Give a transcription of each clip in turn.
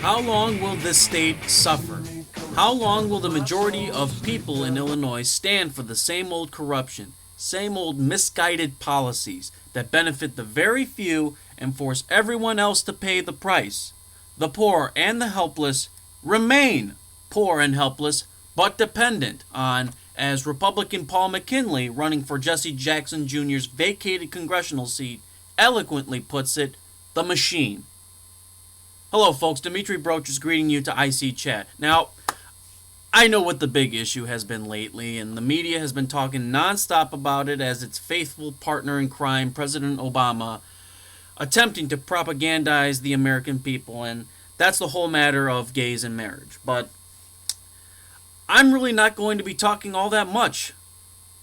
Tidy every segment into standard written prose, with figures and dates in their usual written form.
How long will this state suffer? How long will the majority of people in Illinois stand for the same old corruption, same old misguided policies that benefit the very few and force everyone else to pay the price? The poor and the helpless remain poor and helpless, but dependent on, as Republican Paul McKinley, running for Jesse Jackson Jr.'s vacated congressional seat, eloquently puts it, the machine. Hello folks, Dimitri Broach is greeting you to IC Chat. Now, I know what the big issue has been lately, and the media has been talking nonstop about it as its faithful partner in crime, President Obama, attempting to propagandize the American people, and that's the whole matter of gays and marriage. But I'm really not going to be talking all that much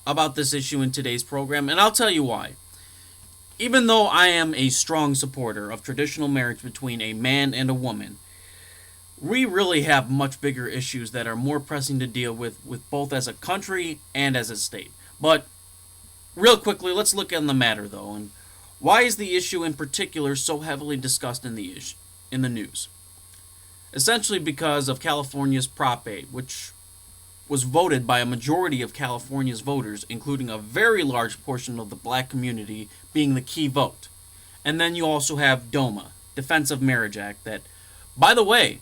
about this issue in today's program, and I'll tell you why. Even though I am a strong supporter of traditional marriage between a man and a woman, we really have much bigger issues that are more pressing to deal with both as a country and as a state. But real quickly, let's look at the matter though, and why is the issue in particular so heavily discussed in the news? Essentially because of California's Prop 8, which was voted by a majority of California's voters, including a very large portion of the black community being the key vote. And then you also have DOMA, Defense of Marriage Act, that, by the way,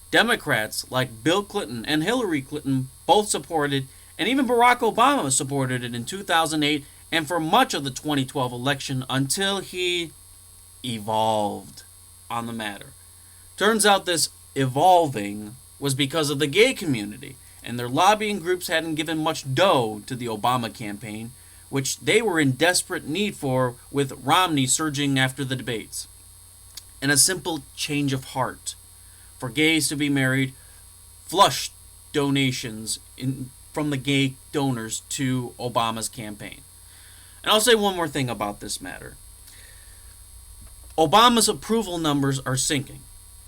Democrats like Bill Clinton and Hillary Clinton both supported, and even Barack Obama supported it in 2008 and for much of the 2012 election until he evolved on the matter. Turns out this evolving was because of the gay community, and their lobbying groups hadn't given much dough to the Obama campaign, which they were in desperate need for with Romney surging after the debates. And a simple change of heart for gays to be married flushed donations from the gay donors to Obama's campaign. And I'll say one more thing about this matter. Obama's approval numbers are sinking,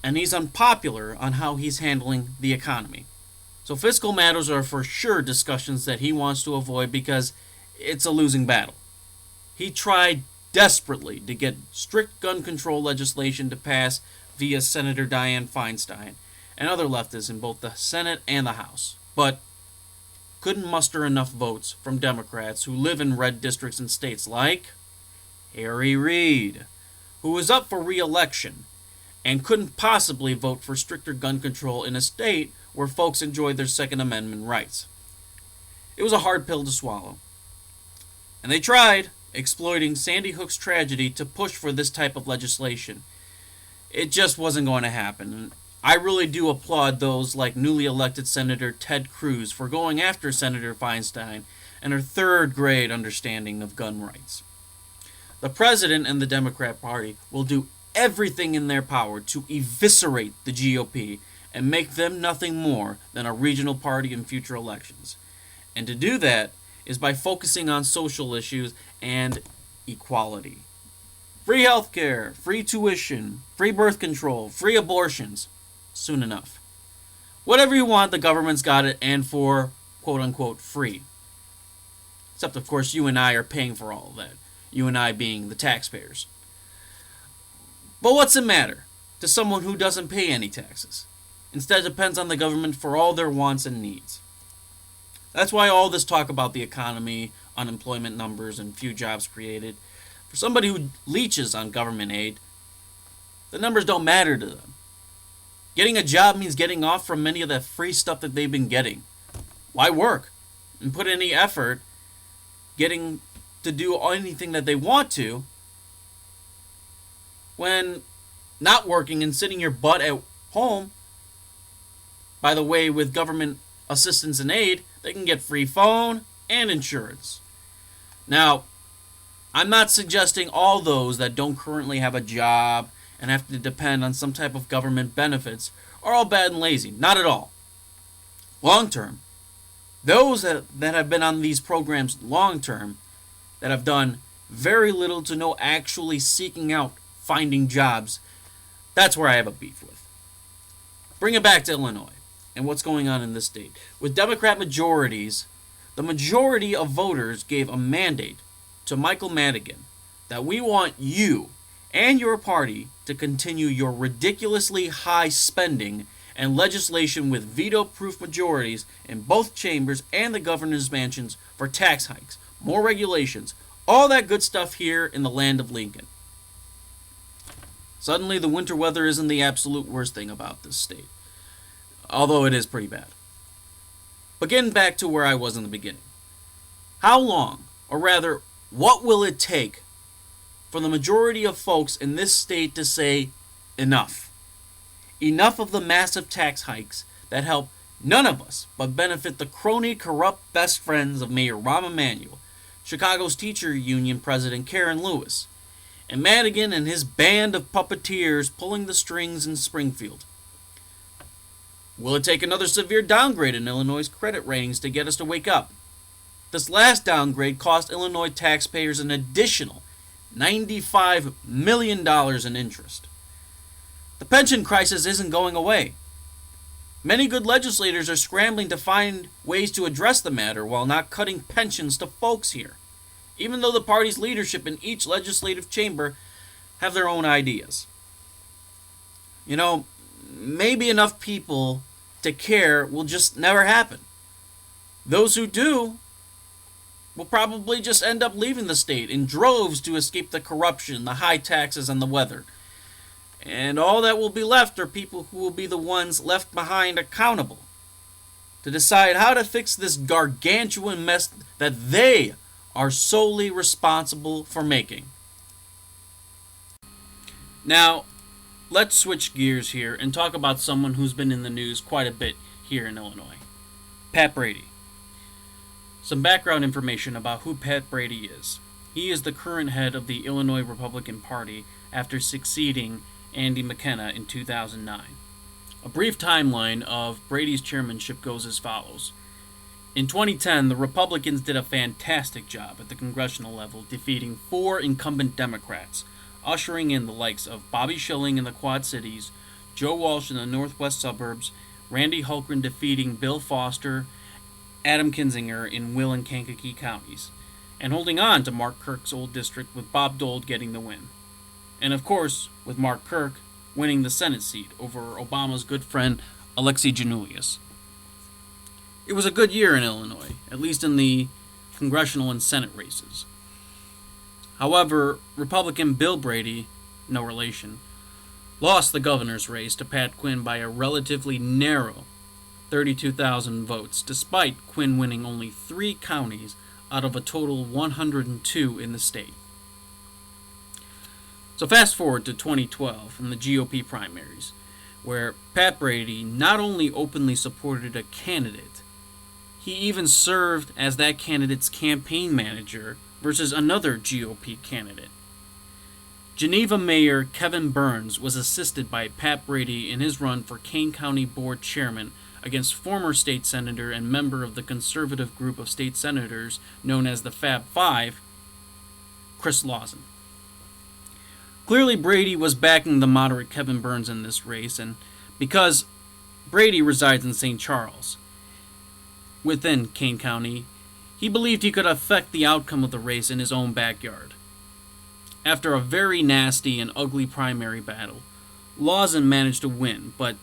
and he's unpopular on how he's handling the economy. So fiscal matters are for sure discussions that he wants to avoid because it's a losing battle. He tried desperately to get strict gun control legislation to pass via Senator Dianne Feinstein and other leftists in both the Senate and the House, but couldn't muster enough votes from Democrats who live in red districts in states like Harry Reid, who was up for re-election and couldn't possibly vote for stricter gun control in a state where folks enjoy their Second Amendment rights. It was a hard pill to swallow. And they tried exploiting Sandy Hook's tragedy to push for this type of legislation. It just wasn't going to happen. And I really do applaud those like newly elected Senator Ted Cruz for going after Senator Feinstein and her third-grade understanding of gun rights. The president and the Democrat Party will do everything in their power to eviscerate the GOP and make them nothing more than a regional party in future elections. And to do that is by focusing on social issues and equality. Free healthcare, free tuition, free birth control, free abortions. Soon enough. Whatever you want, the government's got it, and for quote-unquote free. Except, of course, you and I are paying for all of that. You and I being the taxpayers. But what's it matter to someone who doesn't pay any taxes? Instead, depends on the government for all their wants and needs. That's why all this talk about the economy, unemployment numbers, and few jobs created. For somebody who leeches on government aid, the numbers don't matter to them. Getting a job means getting off from many of that free stuff that they've been getting. Why work and put any effort getting to do anything that they want to when not working and sitting your butt at home? By the way, with government assistance and aid, they can get free phone and insurance. Now, I'm not suggesting all those that don't currently have a job and have to depend on some type of government benefits are all bad and lazy. Not at all. Long term, those that have been on these programs long term, that have done very little to no actually seeking out finding jobs, that's where I have a beef with. Bring it back to Illinois and what's going on in this state. With Democrat majorities, the majority of voters gave a mandate to Michael Madigan that we want you and your party to continue your ridiculously high spending and legislation with veto-proof majorities in both chambers and the governor's mansions for tax hikes, more regulations, all that good stuff here in the land of Lincoln. Suddenly, the winter weather isn't the absolute worst thing about this state, although it is pretty bad. But getting back to where I was in the beginning, how long, or rather, what will it take for the majority of folks in this state to say enough? Enough of the massive tax hikes that help none of us but benefit the crony, corrupt best friends of Mayor Rahm Emanuel, Chicago's teacher union president Karen Lewis, and Madigan and his band of puppeteers pulling the strings in Springfield. Will it take another severe downgrade in Illinois' credit ratings to get us to wake up? This last downgrade cost Illinois taxpayers an additional $95 million in interest. The pension crisis isn't going away. Many good legislators are scrambling to find ways to address the matter while not cutting pensions to folks here, even though the party's leadership in each legislative chamber have their own ideas. You know, maybe enough people to care will just never happen. Those who do will probably just end up leaving the state in droves to escape the corruption, the high taxes, and the weather. And all that will be left are people who will be the ones left behind accountable to decide how to fix this gargantuan mess that they are solely responsible for making. Now, let's switch gears here and talk about someone who's been in the news quite a bit here in Illinois. Pat Brady. Some background information about who Pat Brady is. He is the current head of the Illinois Republican Party after succeeding Andy McKenna in 2009. A brief timeline of Brady's chairmanship goes as follows. In 2010, the Republicans did a fantastic job at the congressional level, defeating 4 incumbent Democrats, ushering in the likes of Bobby Schilling in the Quad Cities, Joe Walsh in the Northwest suburbs, Randy Hultgren defeating Bill Foster, Adam Kinzinger in Will and Kankakee counties, and holding on to Mark Kirk's old district with Bob Dole getting the win. And of course, with Mark Kirk winning the Senate seat over Obama's good friend Alexei Janulius. It was a good year in Illinois, at least in the congressional and Senate races. However, Republican Bill Brady, no relation, lost the governor's race to Pat Quinn by a relatively narrow 32,000 votes, despite Quinn winning only 3 counties out of a total 102 in the state. So fast forward to 2012 in the GOP primaries, where Pat Brady not only openly supported a candidate, he even served as that candidate's campaign manager versus another GOP candidate. Geneva Mayor Kevin Burns was assisted by Pat Brady in his run for Kane County Board Chairman against former state senator and member of the conservative group of state senators known as the Fab Five, Chris Lawson. Clearly, Brady was backing the moderate Kevin Burns in this race, and because Brady resides in St. Charles, within Kane County, he believed he could affect the outcome of the race in his own backyard. After a very nasty and ugly primary battle, Lawson managed to win, but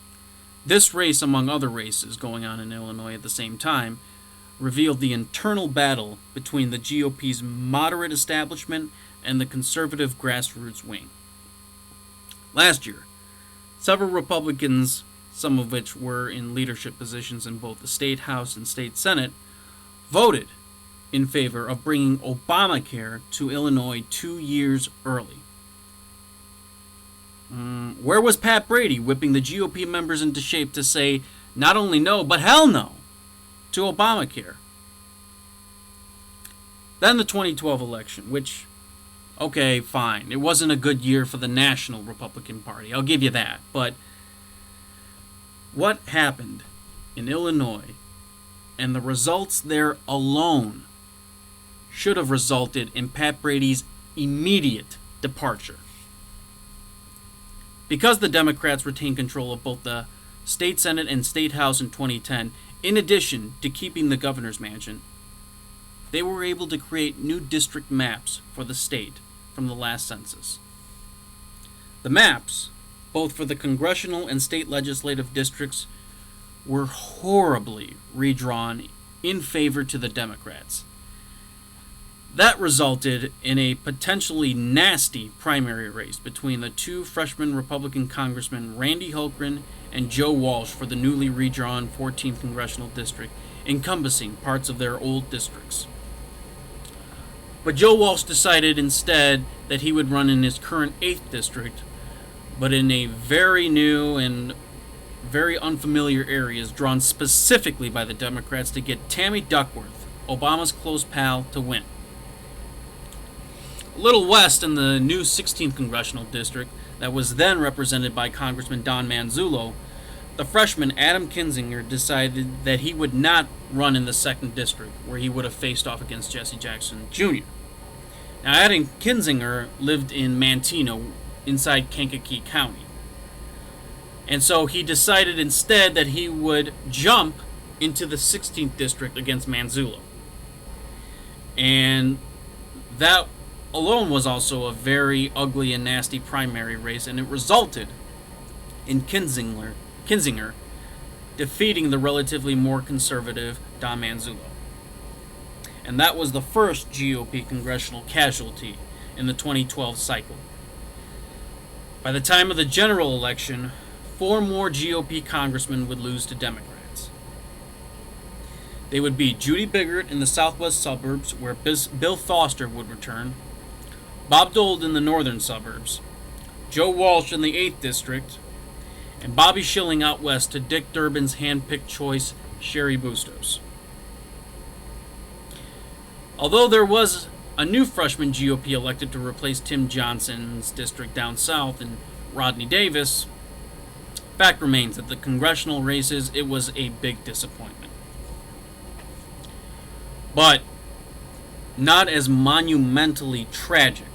this race, among other races going on in Illinois at the same time, revealed the internal battle between the GOP's moderate establishment and the conservative grassroots wing. Last year, several Republicans, some of which were in leadership positions in both the State House and State Senate, voted in favor of bringing Obamacare to Illinois 2 years early. Where was Pat Brady whipping the GOP members into shape to say not only no, but hell no to Obamacare? Then the 2012 election, which, okay, fine, it wasn't a good year for the National Republican Party, I'll give you that, but what happened in Illinois and the results there alone should have resulted in Pat Brady's immediate departure. Because the Democrats retained control of both the State Senate and State House in 2010, in addition to keeping the governor's mansion, they were able to create new district maps for the state from the last census. The maps, both for the congressional and state legislative districts, were horribly redrawn in favor to the Democrats. That resulted in a potentially nasty primary race between the two freshman Republican congressmen Randy Hultgren and Joe Walsh for the newly redrawn 14th congressional district, encompassing parts of their old districts. But Joe Walsh decided instead that he would run in his current 8th district, but in a very new and very unfamiliar areas drawn specifically by the Democrats to get Tammy Duckworth, Obama's close pal, to win. A little west in the new 16th congressional district that was then represented by Congressman Don Manzullo, the freshman Adam Kinzinger decided that he would not run in the 2nd district, where he would have faced off against Jesse Jackson Jr. Now, Adam Kinzinger lived in Manteno, inside Kankakee County. And so he decided instead that he would jump into the 16th district against Manzullo. And that alone was also a very ugly and nasty primary race, and it resulted in Kinzinger defeating the relatively more conservative Don Manzullo. And that was the first GOP congressional casualty in the 2012 cycle. By the time of the general election, 4 more GOP congressmen would lose to Democrats. They would be Judy Biggert in the southwest suburbs, where Bill Foster would return, Bob Dole in the northern suburbs, Joe Walsh in the 8th district, and Bobby Schilling out west to Dick Durbin's hand-picked choice, Sherry Bustos. Although there was a new freshman GOP elected to replace Tim Johnson's district down south in Rodney Davis, fact remains that the congressional races, it was a big disappointment. But not as monumentally tragic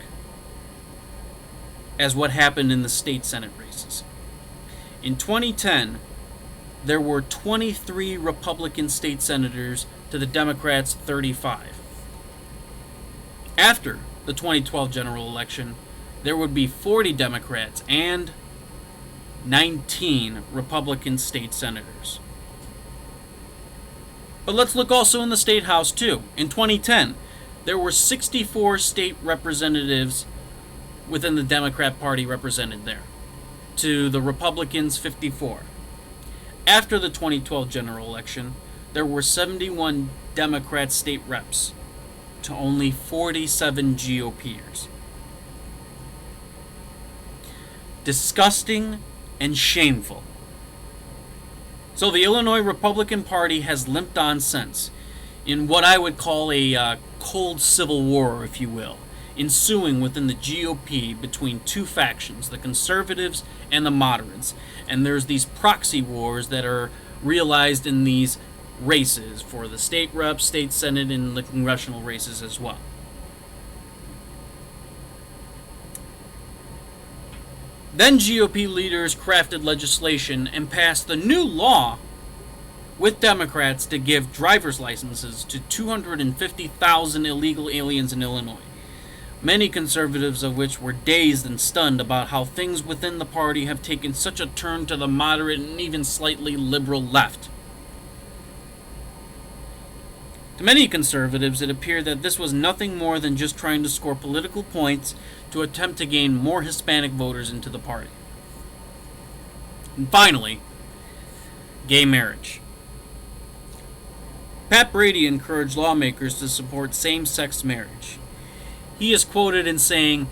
as what happened in the state Senate races. In 2010, there were 23 Republican state senators to the Democrats' 35. After the 2012 general election, there would be 40 Democrats and 19 Republican state senators. But let's look also in the state house too. In 2010, there were 64 state representatives within the Democrat Party represented there, to the Republicans' 54. After the 2012 general election, there were 71 Democrat state reps to only 47 GOPers. Disgusting and shameful. So the Illinois Republican Party has limped on since, in what I would call a cold civil war, if you will, ensuing within the GOP between two factions, the conservatives and the moderates. And there's these proxy wars that are realized in these races for the state reps, state senate, and the congressional races as well. Then GOP leaders crafted legislation and passed the new law with Democrats to give driver's licenses to 250,000 illegal aliens in Illinois. Many conservatives of which were dazed and stunned about how things within the party have taken such a turn to the moderate and even slightly liberal left. To many conservatives, it appeared that this was nothing more than just trying to score political points to attempt to gain more Hispanic voters into the party. And finally, gay marriage. Pat Brady encouraged lawmakers to support same-sex marriage. He is quoted in saying,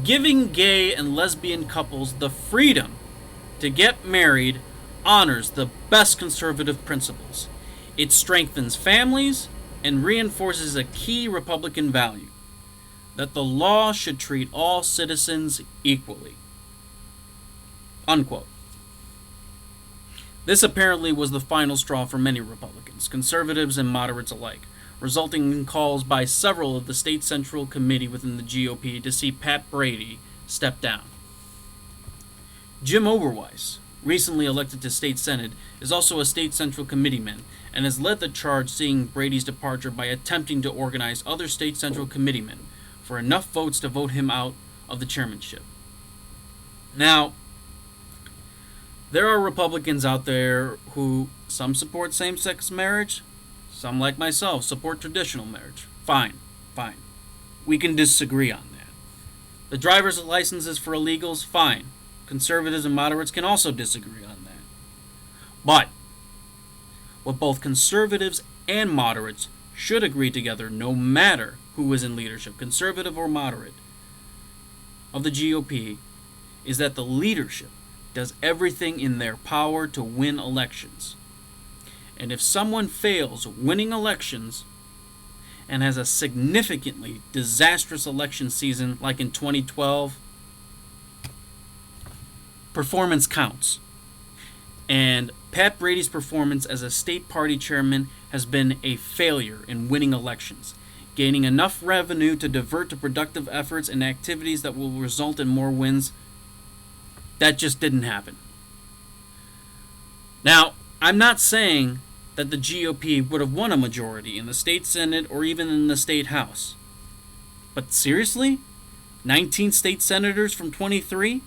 "Giving gay and lesbian couples the freedom to get married honors the best conservative principles. It strengthens families and reinforces a key Republican value, that the law should treat all citizens equally." Unquote. This apparently was the final straw for many Republicans, conservatives and moderates alike, resulting in calls by several of the state central committee within the GOP to see Pat Brady step down. Jim Oberweis, recently elected to state senate, is also a state central committeeman and has led the charge seeing Brady's departure by attempting to organize other state central committeemen for enough votes to vote him out of the chairmanship. Now, there are Republicans out there who some support same-sex marriage, some like myself support traditional marriage. Fine, fine. We can disagree on that. The driver's licenses for illegals, fine. Conservatives and moderates can also disagree on that. But what both conservatives and moderates should agree together, no matter who is in leadership, conservative or moderate, of the GOP, is that the leadership does everything in their power to win elections. And if someone fails winning elections and has a significantly disastrous election season like in 2012, performance counts. And Pat Brady's performance as a state party chairman has been a failure in winning elections, gaining enough revenue to divert to productive efforts and activities that will result in more wins. That just didn't happen. Now, I'm not saying that the GOP would have won a majority in the state Senate or even in the state House. But seriously? 19 state senators from 23?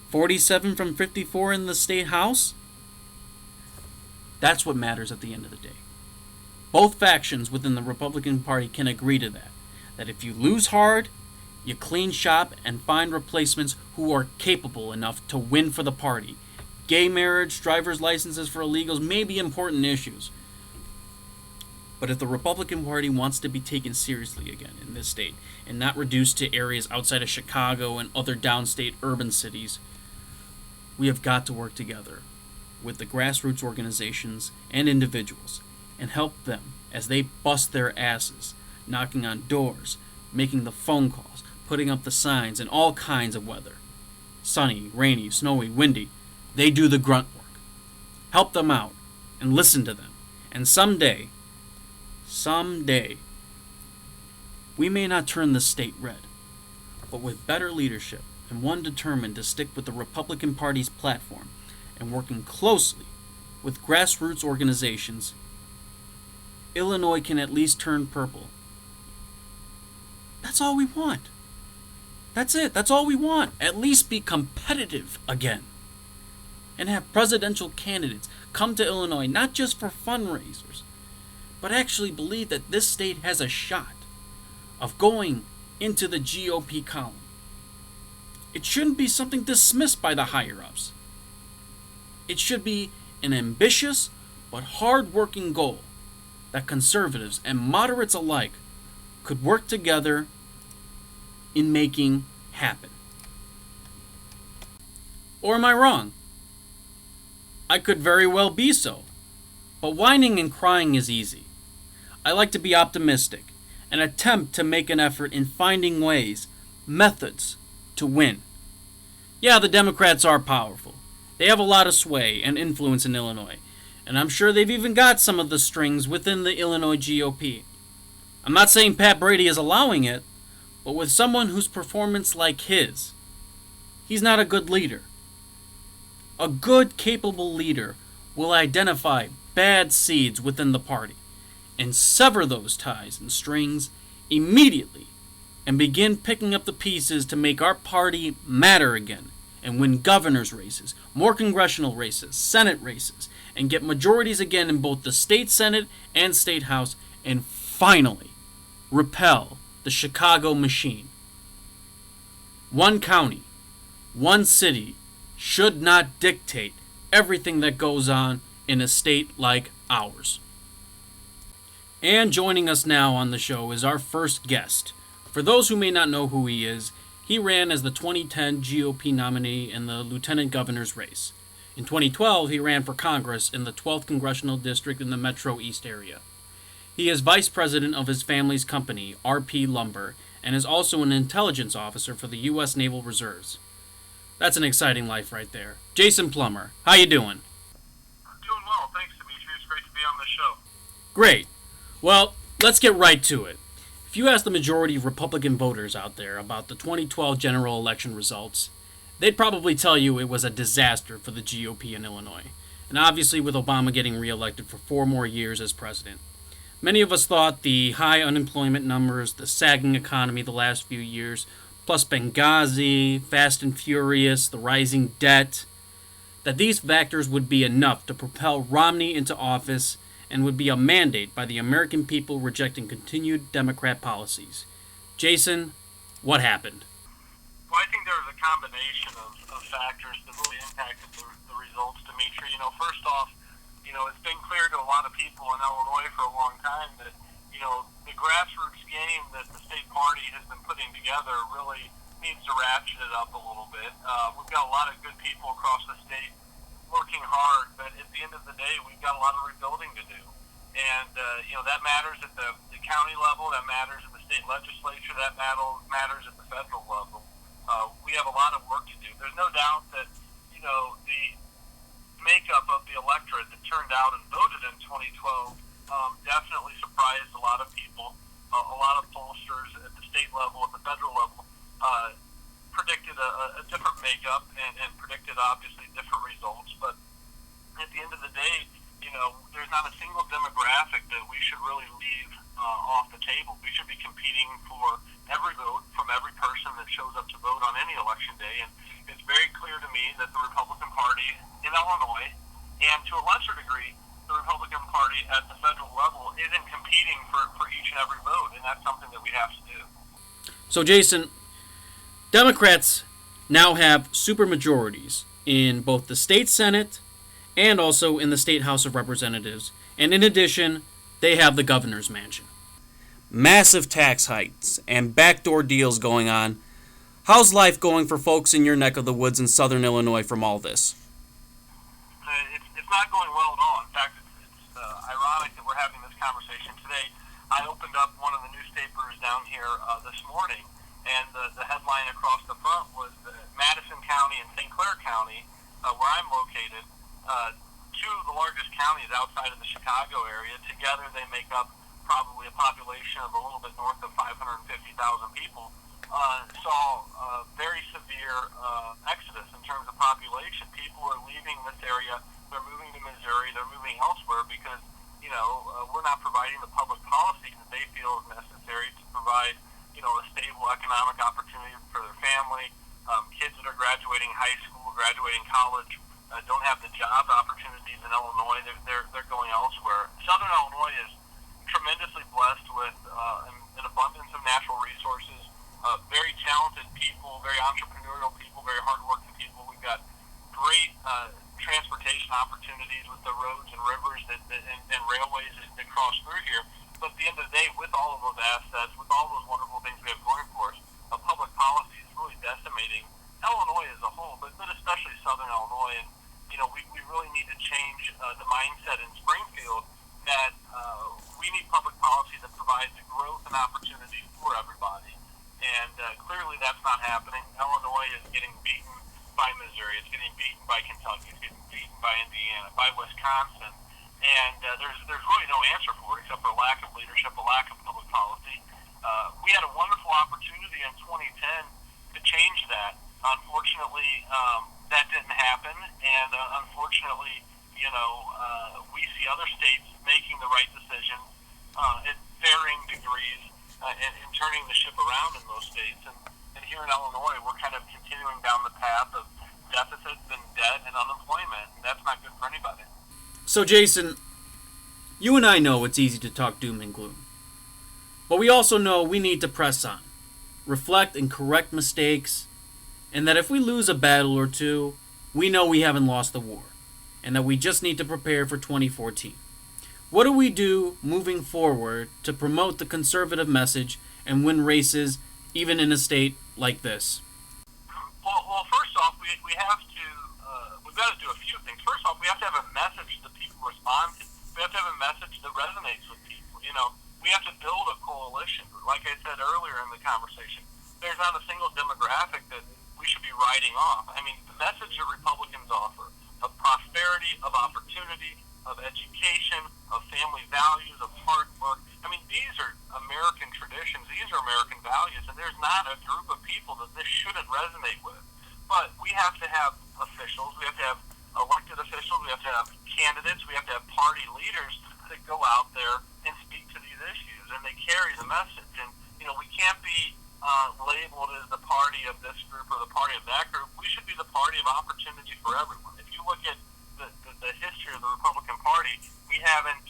47 from 54 in the state House? That's what matters at the end of the day. Both factions within the Republican Party can agree to that. That if you lose hard, you clean shop and find replacements who are capable enough to win for the party. Gay marriage, driver's licenses for illegals may be important issues. But if the Republican Party wants to be taken seriously again in this state and not reduced to areas outside of Chicago and other downstate urban cities, we have got to work together with the grassroots organizations and individuals and help them as they bust their asses, knocking on doors, making the phone calls, putting up the signs in all kinds of weather. Sunny, rainy, snowy, windy. They do the grunt work. Help them out and listen to them. And someday, we may not turn the state red, but with better leadership and one determined to stick with the Republican Party's platform and working closely with grassroots organizations, Illinois can at least turn purple. That's all we want. That's it. That's all we want. At least be competitive again. And have presidential candidates come to Illinois not just for fundraisers, but actually believe that this state has a shot of going into the GOP column. It shouldn't be something dismissed by the higher-ups. It should be an ambitious but hard-working goal that conservatives and moderates alike could work together in making happen. Or am I wrong? I could very well be so. But whining and crying is easy. I like to be optimistic and attempt to make an effort in finding ways, methods, to win. Yeah, the Democrats are powerful. They have a lot of sway and influence in Illinois, and I'm sure they've even got some of the strings within the Illinois GOP. I'm not saying Pat Brady is allowing it, but with someone whose performance like his, he's not a good leader. A good, capable leader will identify bad seeds within the party and sever those ties and strings immediately and begin picking up the pieces to make our party matter again and win governor's races, more congressional races, Senate races, and get majorities again in both the state Senate and state House, and finally repel the Chicago machine. One county, one city should not dictate everything that goes on in a state like ours. And joining us now on the show is our first guest. For those who may not know who he is, he ran as the 2010 GOP nominee in the lieutenant governor's race. In 2012, he ran for Congress in the 12th Congressional District in the Metro East area. He is vice president of his family's company, RP Lumber, and is also an intelligence officer for the U.S. Naval Reserves. That's an exciting life right there. Jason Plummer, how you doing? I'm doing well, thanks, Dimitri. It's great to be on the show. Great. Well, let's get right to it. If you ask the majority of Republican voters out there about the 2012 general election results, they'd probably tell you it was a disaster for the GOP in Illinois, and obviously with Obama getting reelected for 4 more years as president. Many of us thought the high unemployment numbers, the sagging economy the last few years, plus Benghazi, Fast and Furious, the rising debt, that these factors would be enough to propel Romney into office and would be a mandate by the American people rejecting continued Democrat policies. Jason, what happened? Well, I think there was a combination of factors that really impacted the results, Dimitri. First off, it's been clear to a lot of people in Illinois for a long time that, the grassroots game that the state party has been putting together really needs to ratchet it up a little bit. We've got a lot of good people across the state working hard, but at the end of the day, we've got a lot of rebuilding to do. And, that matters at the county level, that matters at the state legislature, that matters at the federal level. We have a lot of work to do. There's no doubt that, the makeup of the electorate that turned out and voted in 2012 definitely surprised a lot of people. A lot of pollsters at the state level, at the federal level, predicted a different makeup and predicted obviously different results. But at the end of the day, there's not a single demographic that we should really leave off the table. We should be competing for every vote from every person that shows up to vote on any election day. And it's very clear to me that the Republican Party in Illinois, and to a lesser degree, the Republican Party at the federal level, isn't competing for each and every vote, and that's something that we have to do. So, Jason, Democrats now have supermajorities in both the state Senate and also in the state House of Representatives. And in addition, they have the governor's mansion. Massive tax hikes and backdoor deals going on. How's life going for folks in your neck of the woods in southern Illinois from all this? It's not going well at all. In fact, it's ironic that we're having this conversation today. I opened up one of the newspapers down here this morning, and the headline across the front was that Madison County and St. Clair County, where I'm located, two of the largest counties outside of the Chicago area. Together, they make up probably a population of a little bit north of 550,000 people. Saw a very severe exodus in terms of population. People are leaving this area. They're moving to Missouri. They're moving elsewhere because, we're not providing the public policy that they feel is necessary to provide, a stable economic opportunity for their family. Kids that are graduating high school, graduating college, don't have the job opportunities in Illinois. They're going elsewhere. Southern Illinois is tremendously blessed with an abundance of natural resources, very talented people, very entrepreneurial people, very hardworking people. We've got great transportation opportunities with the roads and rivers and railways that cross through here. But at the end of the day, with all of those assets, with all those wonderful things we have going for us, public policy is really decimating Illinois as a whole, but especially Southern Illinois. And, we really need to change the mindset in Springfield that we need public policy that provides growth and opportunity for everybody. And clearly that's not happening. Illinois is getting beaten by Missouri. It's getting beaten by Kentucky. It's getting beaten by Indiana, by Wisconsin. And there's really no answer for it except for a lack of leadership, a lack of public policy. We had a wonderful opportunity in 2010 to change that. Unfortunately, that didn't happen. And unfortunately, we see other states making the right decisions at varying degrees and turning the ship around in those states. And here in Illinois, we're kind of continuing down the path of deficits and debt and unemployment, and that's not good for anybody. So, Jason, you and I know it's easy to talk doom and gloom. But we also know we need to press on, reflect and correct mistakes, and that if we lose a battle or two, we know we haven't lost the war, and that we just need to prepare for 2014. What do we do moving forward to promote the conservative message and win races even in a state like this? Well, first off, we've got to do a few things. First off, we have to have a message that people respond to. We have to have a message that resonates with people. We have to build a coalition. Like I said earlier in the conversation, there's not a single demographic that we should be writing off. I mean, the message that Republicans offer of prosperity, of opportunity, of education, of family values, of hard work. I mean, these are American traditions. These are American values, and there's not a group of people that this shouldn't resonate with. But we have to have officials. We have to have elected officials. We have to have candidates. We have to have party leaders that go out there and speak to these issues, and they carry the message. And, we can't be labeled as the party of this group or the party of that group. We should be the party of opportunity for everyone. If you look at the history of the Republican Party, we haven't,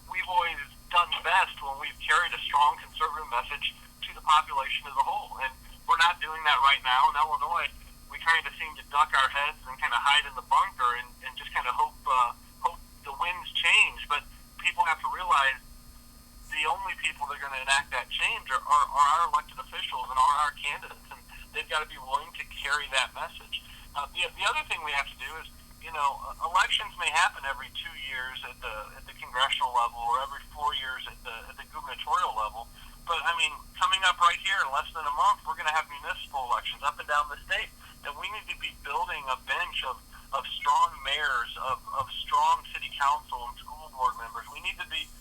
we've always done best when we've carried a strong conservative message to the population as a whole. And we're not doing that right now. In Illinois, we kind of seem to duck our heads and kind of hide in the bunker and just kind of hope the winds change. But people have to realize the only people that are going to enact that change are our elected officials and are our candidates, and they've got to be willing to carry that message. The other thing we have to do is, elections may happen every 2 years at the congressional level or every 4 years at the gubernatorial level. But I mean, coming up right here in less than a month, we're going to have municipal elections up and down the state, and we need to be building a bench of strong mayors, of strong city council and school board members. We need to be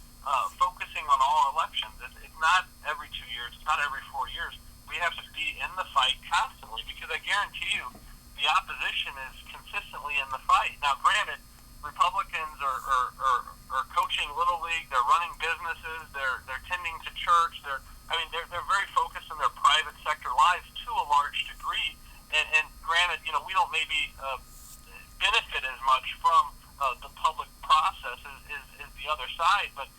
focusing on all elections. It's not every 2 years. It's not every 4 years. We have to be in the fight constantly, because I guarantee you the opposition is consistently in the fight. Now, granted, Republicans are coaching Little League. They're running businesses. They're tending to church. They're very focused on their private sector lives to a large degree. And granted, we don't maybe benefit as much from the public process as the other side, but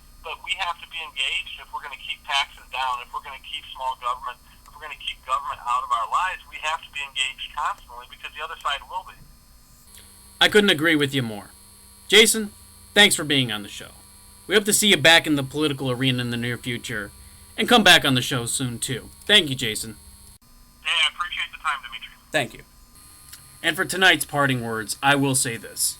we have to be engaged if we're going to keep taxes down, if we're going to keep small government, if we're going to keep government out of our lives. We have to be engaged constantly, because the other side will be. I couldn't agree with you more. Jason, thanks for being on the show. We hope to see you back in the political arena in the near future, and come back on the show soon too. Thank you, Jason. Hey, I appreciate the time, Dimitri. Thank you. And for tonight's parting words, I will say this.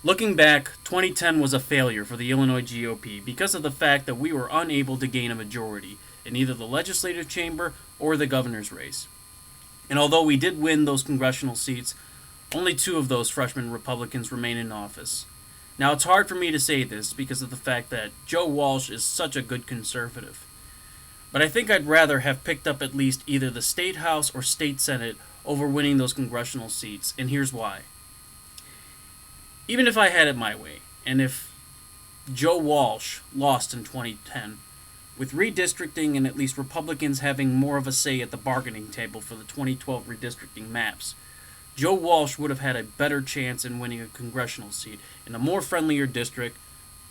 Looking back, 2010 was a failure for the Illinois GOP because of the fact that we were unable to gain a majority in either the legislative chamber or the governor's race. And although we did win those congressional seats, only 2 of those freshman Republicans remain in office. Now, it's hard for me to say this because of the fact that Joe Walsh is such a good conservative. But I think I'd rather have picked up at least either the State House or State Senate over winning those congressional seats, and here's why. Even if I had it my way, and if Joe Walsh lost in 2010, with redistricting and at least Republicans having more of a say at the bargaining table for the 2012 redistricting maps, Joe Walsh would have had a better chance in winning a congressional seat in a more friendlier district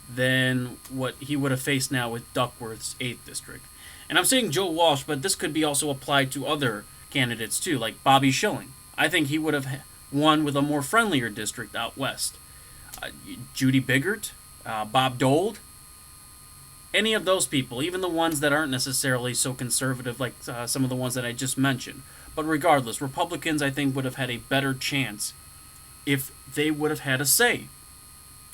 than what he would have faced now with Duckworth's 8th district. And I'm saying Joe Walsh, but this could be also applied to other candidates too, like Bobby Schilling. I think he would have won with a more friendlier district out west. Judy Biggert, Bob Dole, any of those people, even the ones that aren't necessarily so conservative like some of the ones that I just mentioned. But regardless, Republicans, I think, would have had a better chance if they would have had a say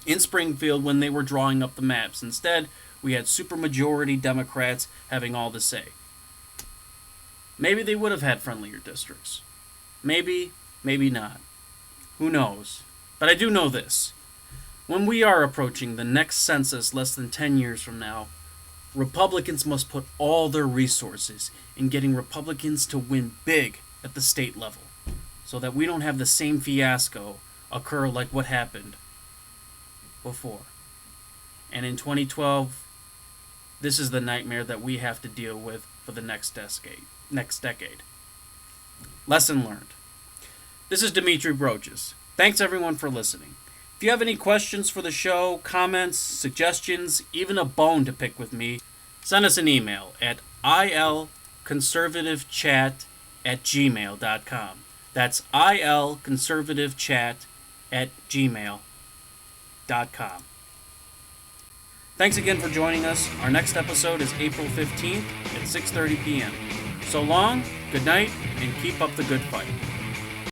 in Springfield when they were drawing up the maps. Instead, we had supermajority Democrats having all the say. Maybe they would have had friendlier districts. Maybe, maybe not. Who knows? But I do know this. When we are approaching the next census less than 10 years from now, Republicans must put all their resources in getting Republicans to win big at the state level, so that we don't have the same fiasco occur like what happened before. And in 2012, this is the nightmare that we have to deal with for the next decade. Lesson learned. This is Dimitri Broches. Thanks everyone for listening. If you have any questions for the show, comments, suggestions, even a bone to pick with me, send us an email at ilconservativechat@gmail.com. That's ilconservativechat@gmail.com. Thanks again for joining us. Our next episode is April 15th at 6:30 p.m. So long, good night, and keep up the good fight.